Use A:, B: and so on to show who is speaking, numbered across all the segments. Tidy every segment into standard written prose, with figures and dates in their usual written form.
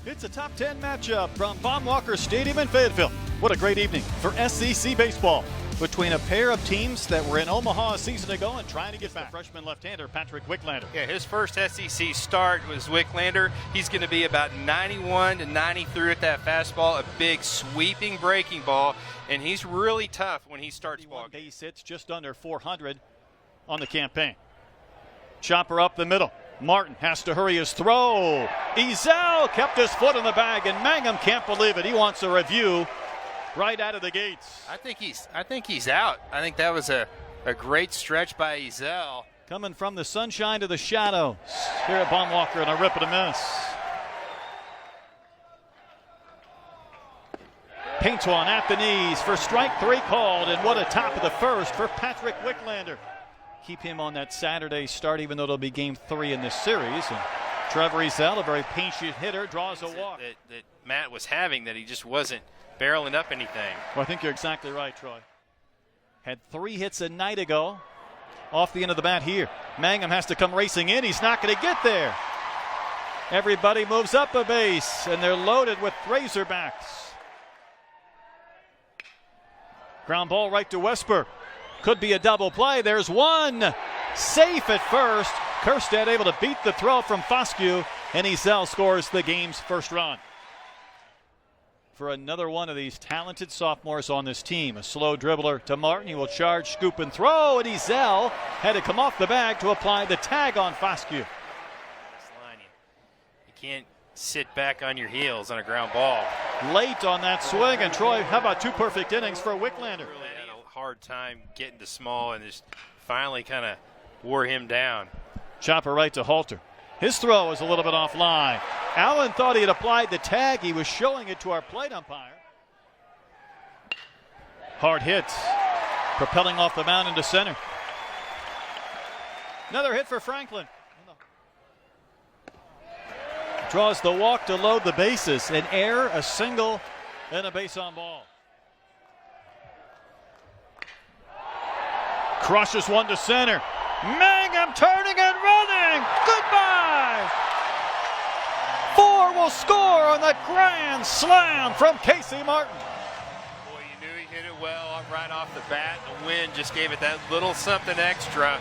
A: It's a top 10 matchup from Baum Stadium in Fayetteville. What a great evening for SEC baseball between a pair of teams that were in Omaha a season ago and trying to get back. Freshman left-hander Patrick Wicklander.
B: Yeah, his first SEC start was Wicklander. He's going to be about 91 to 93 at that fastball, a big sweeping breaking ball, and he's really tough when he starts ball.
A: Base hits just under 400 on the campaign. Chopper up the middle. Martin has to hurry his throw. Ezell kept his foot in the bag, and Mangum can't believe it. He wants a review right out of the gates.
B: I think he's out. I think that was a great stretch by Ezell.
A: Coming from the sunshine to the shadows here at Baum and a rip and a miss. Paints one at the knees for strike three called, and what a top of the first for Patrick Wicklander. Keep him on that Saturday start, even though it'll be game 3 in this series. And Trevor Ezell, a very patient hitter, draws a walk.
B: That Matt was having, that he just wasn't barreling up anything.
A: Well, I think you're exactly right, Troy. Had 3 hits a night ago. Off the end of the bat here. Mangum has to come racing in. He's not going to get there. Everybody moves up a base, and they're loaded with Razorbacks. Ground ball right to Westberg. Could be a double play. There's one. Safe at first. Kerstead able to beat the throw from Foscue, and Ezell scores the game's first run. For another one of these talented sophomores on this team. A slow dribbler to Martin. He will charge, scoop, and throw, and Ezell had to come off the bag to apply the tag on Foscue.
B: You can't sit back on your heels on a ground ball.
A: Late on that swing, and Troy, how about 2 perfect innings for Wicklander?
B: Really had a hard time getting to Small and just finally kind of wore him down.
A: Chopper right to Halter. His throw is a little bit offline. Allen thought he had applied the tag. He was showing it to our plate umpire. Hard hit. Propelling off the mound into center. Another hit for Franklin. Draws the walk to load the bases. An error, a single, and a base on ball. Crushes one to center. Mangum turning and running. Goodbye. 4 will score on that grand slam from Casey Martin.
B: Boy, you knew he hit it well right off the bat. The wind just gave it that little something extra.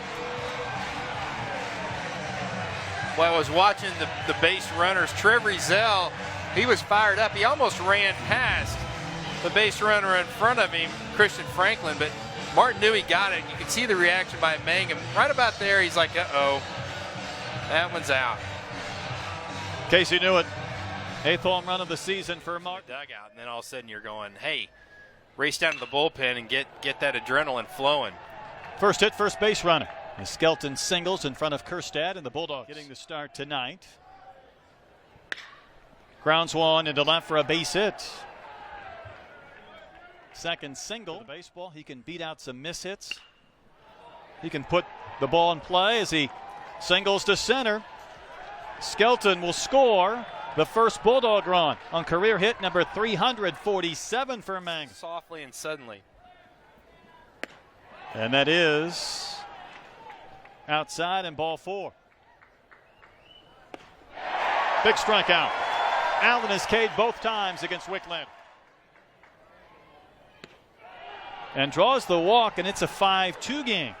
B: While I was watching the base runners, Trevor Ezell, he was fired up. He almost ran past the base runner in front of him, Christian Franklin, but Martin knew he got it. You could see the reaction by Mangum. Right about there, he's like, uh-oh, that one's out.
A: Casey knew it. 8th home run of the season for Martin.
B: Dugout, and then all of a sudden you're going, hey, race down to the bullpen and get that adrenaline flowing.
A: First hit, first base runner. Skelton singles in front of Kerstead, and the Bulldogs getting the start tonight. Grounds one into left for a base hit. Second single. Baseball, he can beat out some miss hits. He can put the ball in play as he singles to center. Skelton will score the first Bulldog run on career hit number 347 for Mangum.
B: Softly and suddenly.
A: And that is outside and ball 4. Big strikeout. Allen is K'd both times against Wicklander. And draws the walk, and it's a 5-2 game.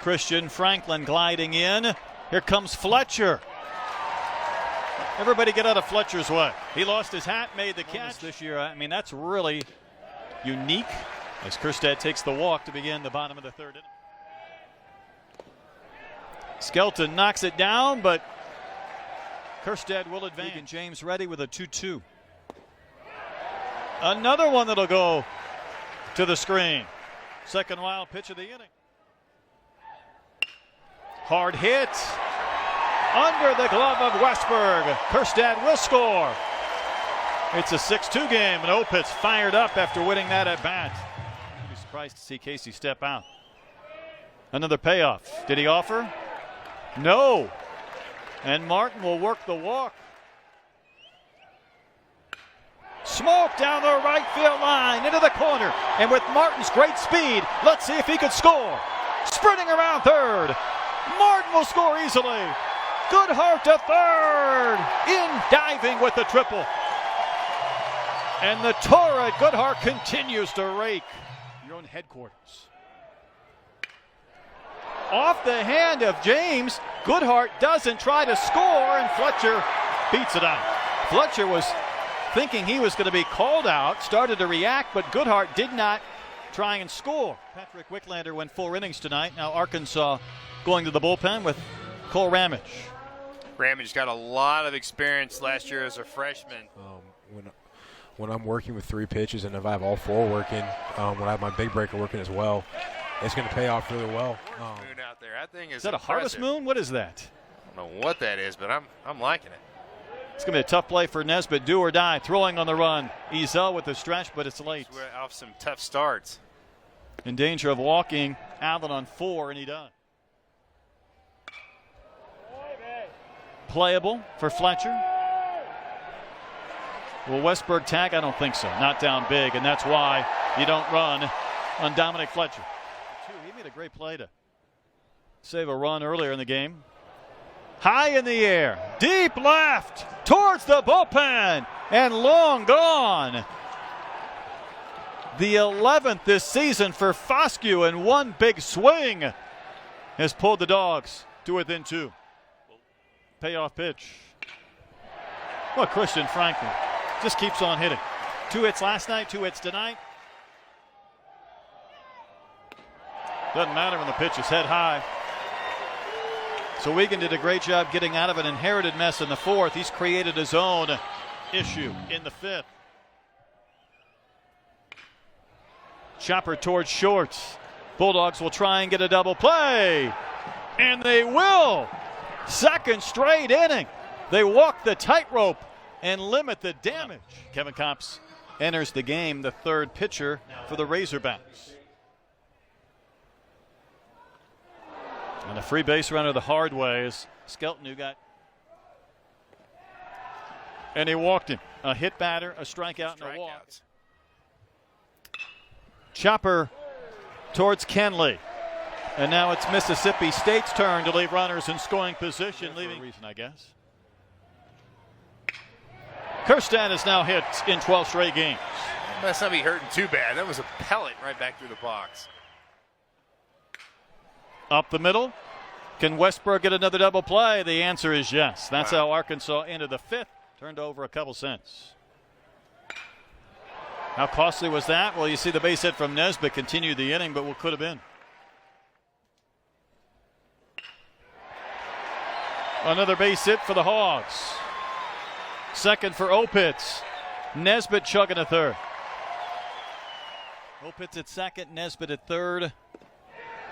A: Christian Franklin gliding in. Here comes Fletcher. Everybody get out of Fletcher's way. He lost his hat, made the catch this year. I mean, that's really unique as Kerstead takes the walk to begin the bottom of the 3rd inning. Skelton knocks it down, but Kerstead will advance. And James ready with a 2-2. Another one that'll go to the screen. Second wild pitch of the inning. Hard hit. Under the glove of Westberg. Kerstead will score. It's a 6-2 game, and Opitz fired up after winning that at bat. I'd be surprised to see Casey step out. Another payoff. Did he offer? No. And Martin will work the walk. Smoke down the right field line into the corner. And with Martin's great speed, let's see if he could score. Sprinting around third. will score easily. Goodhart to third, in diving with the triple. And the torrid Goodhart continues to rake. Your own headquarters. Off the hand of James, Goodhart doesn't try to score, and Fletcher beats it out. Fletcher was thinking he was going to be called out, started to react, but Goodhart did not try and score. Patrick Wicklander went 4 innings tonight. Now Arkansas going to the bullpen with Cole Ramage.
B: Ramage got a lot of experience last year as a freshman.
C: When I'm working with 3 pitches, and if I have all 4 working, when I have my big breaker working as well, it's going to pay off really well.
B: Moon out there. That thing
A: is that impressive. A harvest moon? What is that?
B: I don't know what that is, but I'm liking it.
A: It's going to be a tough play for Nesbitt. Do or die. Throwing on the run. Ezel with the stretch, but it's late.
B: We're off some tough starts.
A: In danger of walking Allen on 4, and he does. Playable for Fletcher. Will Westberg tag? I don't think so. Not down big, and that's why you don't run on Dominic Fletcher. He made a great play to save a run earlier in the game. High in the air, deep left, towards the bullpen, and long gone. The 11th this season for Foscue, and one big swing has pulled the Dogs to within 2. Payoff pitch. Well, Christian Franklin just keeps on hitting. 2 hits last night, 2 hits tonight. Doesn't matter when the pitch is head high. So Wiegand did a great job getting out of an inherited mess in the 4th. He's created his own issue in the 5th. Chopper towards short. Bulldogs will try and get a double play. And they will. Second straight inning. They walk the tightrope and limit the damage. Kevin Kopps enters the game, the 3rd pitcher for the Razorbacks. And a free base runner the hard way is Skelton, who got. And he walked him. A hit batter, a strikeout, and a walk. Chopper towards Kenley. And now it's Mississippi State's turn to leave runners in scoring position, leaving a reason, I guess. Kirstad is now hit in 12 straight games.
B: Must not be hurting too bad. That was a pellet right back through the box.
A: Up the middle. Can Westbrook get another double play? The answer is yes. That's how Arkansas ended the 5th. Turned over a couple cents. How costly was that? Well, you see the base hit from Nesbitt continued the inning, but what could have been. Another base hit for the Hogs. Second for Opitz. Nesbitt chugging a 3rd. Opitz at 2nd, Nesbitt at 3rd.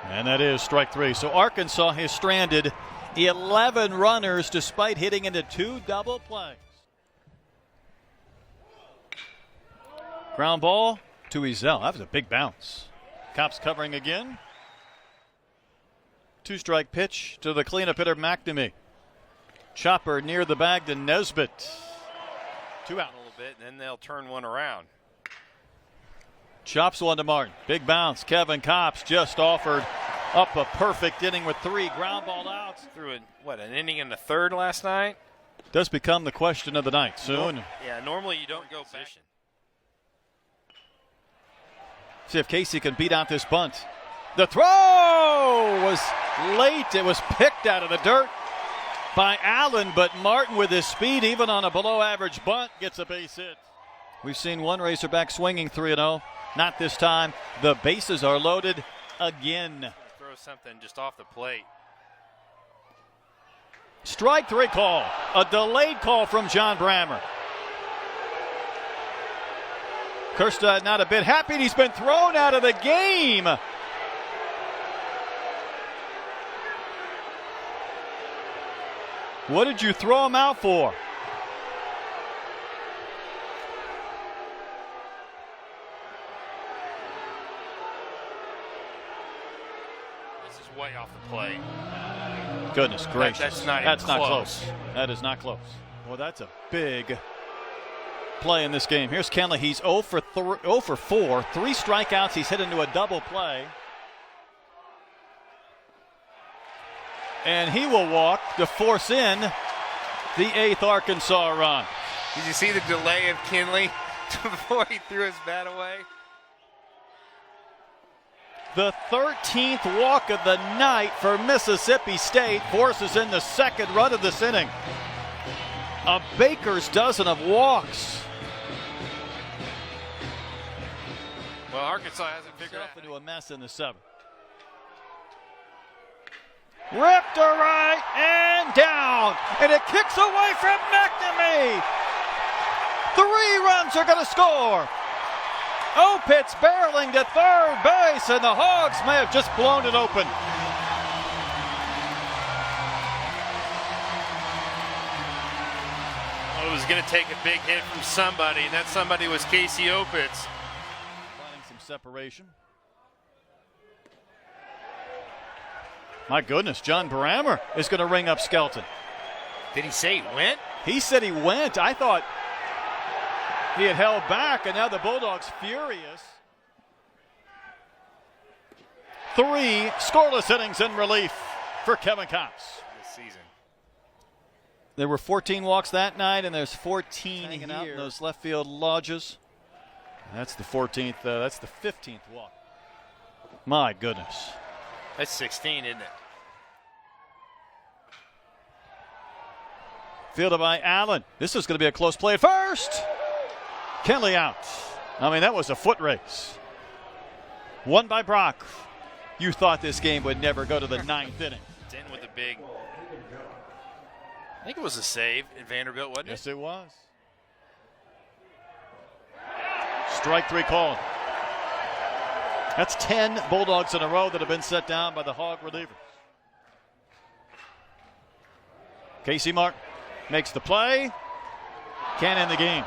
A: And that is strike 3. So Arkansas has stranded 11 runners despite hitting into 2 double plays. Ground ball to Ezel. That was a big bounce. Kopps covering again. 2-strike pitch to the cleanup hitter McNamee. Chopper near the bag to Nesbitt. 2 out.
B: A little bit, and then they'll turn one around.
A: Chops one to Martin. Big bounce. Kevin Kopps just offered up a perfect inning with 3 ground ball outs.
B: Threw an inning in the 3rd last night.
A: Does become the question of the night soon.
B: Normally you don't go back.
A: See if Casey can beat out this bunt. The throw was late. It was picked out of the dirt by Allen, but Martin with his speed, even on a below-average bunt, gets a base hit. We've seen one Razorback swinging 3-0. Not this time. The bases are loaded again.
B: Throw something just off the plate.
A: Strike 3 call. A delayed call from John Brammer. Kirstad not a bit happy. He's been thrown out of the game. What did you throw him out for?
B: This is way off the plate.
A: Goodness gracious.
B: That's not close.
A: That is not close. Well, that's a big play in this game. Here's Kenley. He's 0 for 4. 3 strikeouts. He's hit into a double play. And he will walk to force in the 8th Arkansas run.
B: Did you see the delay of Kinley before he threw his bat away?
A: The 13th walk of the night for Mississippi State forces in the 2nd run of this inning. A baker's dozen of walks.
B: Well, Arkansas hasn't figured out
A: Into a mess in the 7th. Ripped to right and down, and it kicks away from McNamee. 3 runs are going to score. Opitz barreling to 3rd base, and the Hogs may have just blown it open.
B: Well, it was going to take a big hit from somebody, and that somebody was Casey Opitz.
A: Finding some separation. My goodness, John Brammer is going to ring up Skelton.
B: Did he say he went?
A: He said he went. I thought he had held back, and now the Bulldogs furious. 3 scoreless innings in relief for Kevin Cox.
B: This season.
A: There were 14 walks that night, and there's 14
B: Hanging
A: here
B: out
A: in those left field lodges. That's the 14th. That's the 15th walk. My goodness.
B: That's 16, isn't it?
A: Fielded by Allen. This is going to be a close play at first. Kenley out. I mean, that was a foot race. Won by Brock. You thought this game would never go to the 9th inning.
B: In with the big. I think it was a save at Vanderbilt, wasn't it?
A: Yes, it was. Strike 3 called. That's 10 Bulldogs in a row that have been set down by the Hog relievers. Casey Martin makes the play. Can't end the game.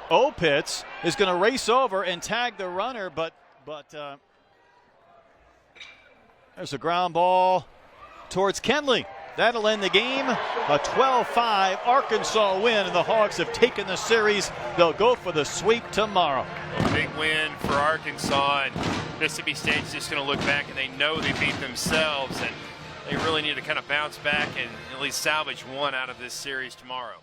A: Opitz is going to race over and tag the runner, but there's a ground ball towards Kenley. That'll end the game. A 12-5 Arkansas win, and the Hogs have taken the series. They'll go for the sweep tomorrow.
B: A big win for Arkansas, and Mississippi State's just going to look back, and they know they beat themselves, and they really need to kind of bounce back and at least salvage one out of this series tomorrow.